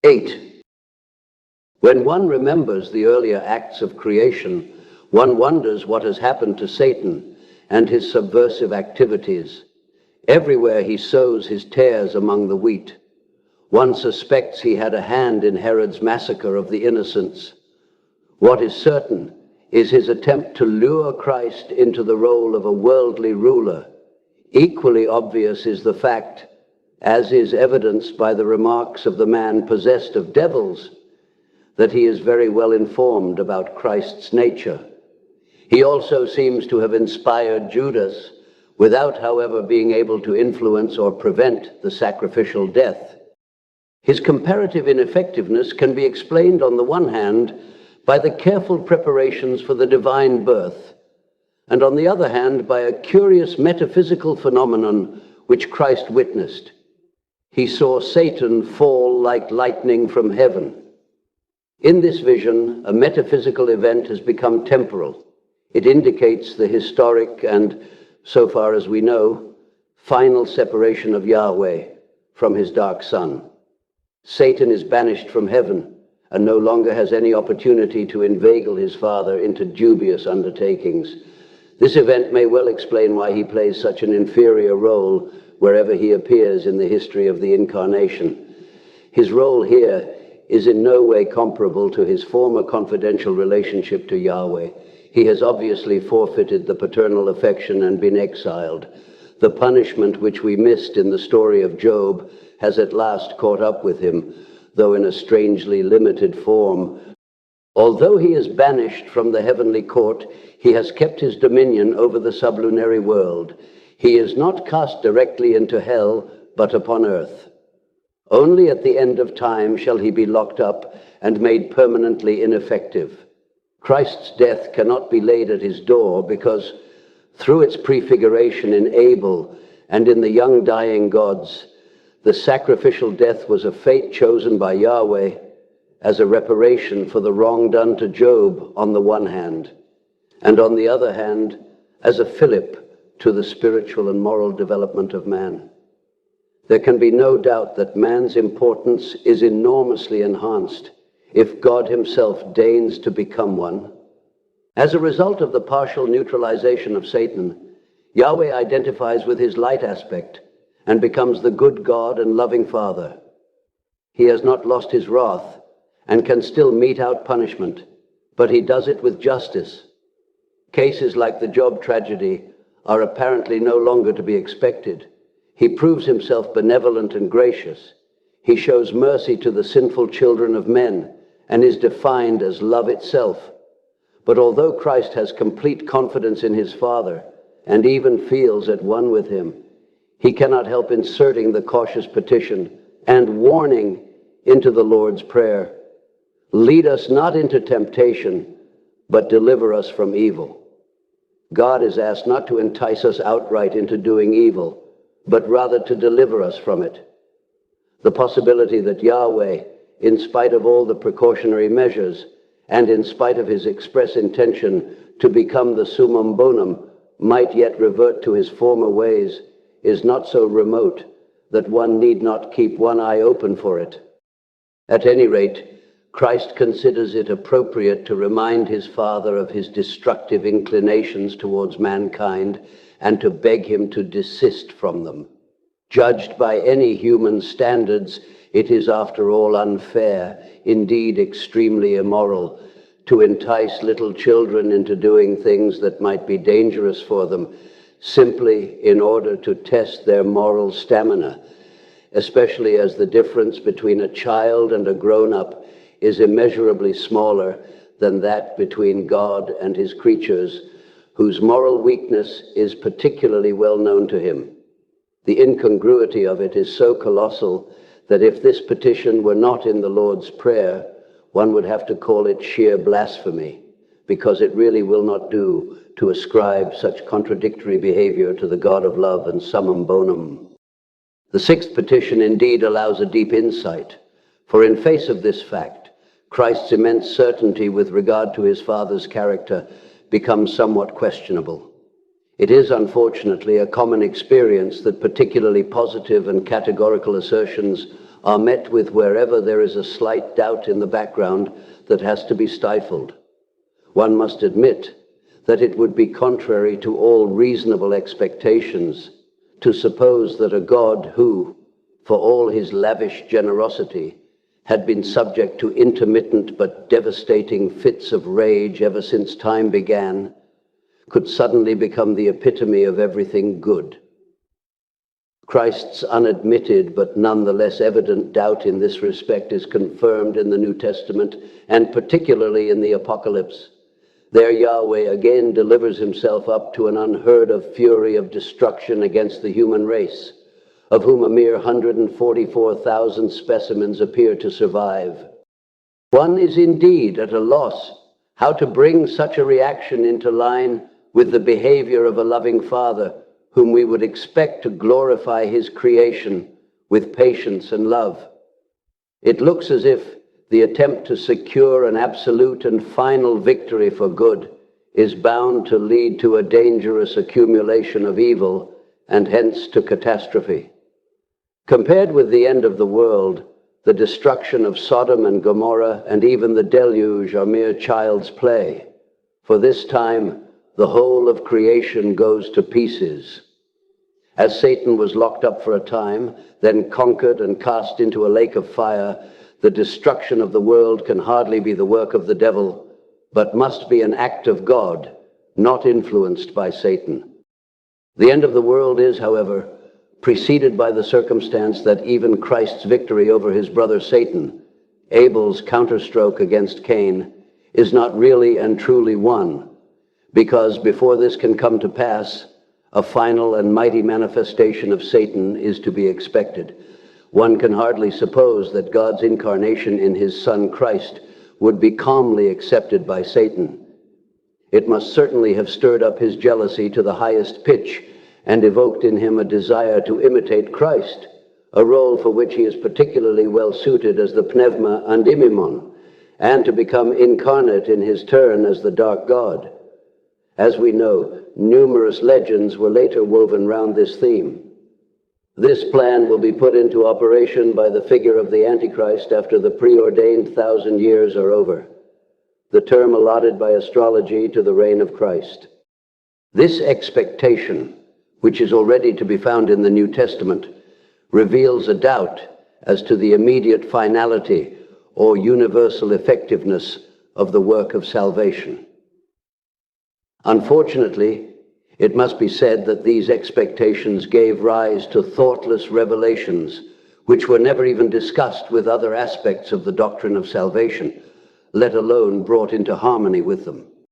8. When one remembers the earlier acts of creation, one wonders what has happened to Satan and his subversive activities. Everywhere he sows his tares among the wheat. One suspects he had a hand in Herod's massacre of the innocents. What is certain is his attempt to lure Christ into the role of a worldly ruler. Equally obvious is the fact, as is evidenced by the remarks of the man possessed of devils, that he is very well informed about Christ's nature. He also seems to have inspired Judas, without, however, being able to influence or prevent the sacrificial death. His comparative ineffectiveness can be explained, on the one hand, by the careful preparations for the divine birth, and on the other hand, by a curious metaphysical phenomenon which Christ witnessed. He saw Satan fall like lightning from heaven. In this vision, a metaphysical event has become temporal. It indicates the historic and, so far as we know, final separation of Yahweh from his dark son. Satan is banished from heaven and no longer has any opportunity to inveigle his Father into dubious undertakings. This event may well explain why he plays such an inferior role wherever he appears in the history of the Incarnation. His role here is in no way comparable to his former confidential relationship to Yahweh. He has obviously forfeited the paternal affection and been exiled. The punishment which we missed in the story of Job has at last caught up with him, though in a strangely limited form. Although he is banished from the heavenly court, he has kept his dominion over the sublunary world. He is not cast directly into hell, but upon earth. Only at the end of time shall he be locked up and made permanently ineffective. Christ's death cannot be laid at his door because, through its prefiguration in Abel and in the young dying gods, the sacrificial death was a fate chosen by Yahweh as a reparation for the wrong done to Job on the one hand, and on the other hand, as a fillip to the spiritual and moral development of man. There can be no doubt that man's importance is enormously enhanced if God himself deigns to become one. As a result of the partial neutralization of Satan, Yahweh identifies with his light aspect and becomes the good God and loving Father. He has not lost his wrath and can still mete out punishment, but he does it with justice. Cases like the Job tragedy are apparently no longer to be expected. He proves himself benevolent and gracious. He shows mercy to the sinful children of men and is defined as love itself. But although Christ has complete confidence in his Father and even feels at one with him, he cannot help inserting the cautious petition and warning into the Lord's Prayer, "Lead us not into temptation, but deliver us from evil." God is asked not to entice us outright into doing evil, but rather to deliver us from it. The possibility that Yahweh, in spite of all the precautionary measures, and in spite of his express intention to become the summum bonum, might yet revert to his former ways, is not so remote that one need not keep one eye open for it. At any rate, Christ considers it appropriate to remind his Father of his destructive inclinations towards mankind and to beg him to desist from them. Judged by any human standards, it is after all unfair, indeed extremely immoral, to entice little children into doing things that might be dangerous for them simply in order to test their moral stamina, especially as the difference between a child and a grown-up is immeasurably smaller than that between God and his creatures, whose moral weakness is particularly well known to him. The incongruity of it is so colossal that if this petition were not in the Lord's Prayer, one would have to call it sheer blasphemy, because it really will not do to ascribe such contradictory behavior to the God of love and summum bonum. The sixth petition indeed allows a deep insight, for in face of this fact, Christ's immense certainty with regard to his Father's character becomes somewhat questionable. It is unfortunately a common experience that particularly positive and categorical assertions are met with wherever there is a slight doubt in the background that has to be stifled. One must admit that it would be contrary to all reasonable expectations to suppose that a God who, for all his lavish generosity, had been subject to intermittent but devastating fits of rage ever since time began, could suddenly become the epitome of everything good. Christ's unadmitted but nonetheless evident doubt in this respect is confirmed in the New Testament, and particularly in the Apocalypse. There Yahweh again delivers himself up to an unheard of fury of destruction against the human race, of whom a mere 144,000 specimens appear to survive. One is indeed at a loss how to bring such a reaction into line with the behavior of a loving Father, whom we would expect to glorify his creation with patience and love. It looks as if the attempt to secure an absolute and final victory for good is bound to lead to a dangerous accumulation of evil and hence to catastrophe. Compared with the end of the world, the destruction of Sodom and Gomorrah and even the deluge are mere child's play. For this time, the whole of creation goes to pieces. As Satan was locked up for a time, then conquered and cast into a lake of fire, the destruction of the world can hardly be the work of the devil, but must be an act of God, not influenced by Satan. The end of the world is, however, preceded by the circumstance that even Christ's victory over his brother Satan, Abel's counterstroke against Cain, is not really and truly won, because before this can come to pass, a final and mighty manifestation of Satan is to be expected. One can hardly suppose that God's incarnation in his Son Christ would be calmly accepted by Satan. It must certainly have stirred up his jealousy to the highest pitch and evoked in him a desire to imitate Christ, a role for which he is particularly well suited as the pneuma and imimon, and to become incarnate in his turn as the dark god. As we know, numerous legends were later woven round this theme. This plan will be put into operation by the figure of the Antichrist after the preordained 1,000 years are over, the term allotted by astrology to the reign of Christ. This expectation, which is already to be found in the New Testament, reveals a doubt as to the immediate finality or universal effectiveness of the work of salvation. Unfortunately, it must be said that these expectations gave rise to thoughtless revelations, which were never even discussed with other aspects of the doctrine of salvation, let alone brought into harmony with them.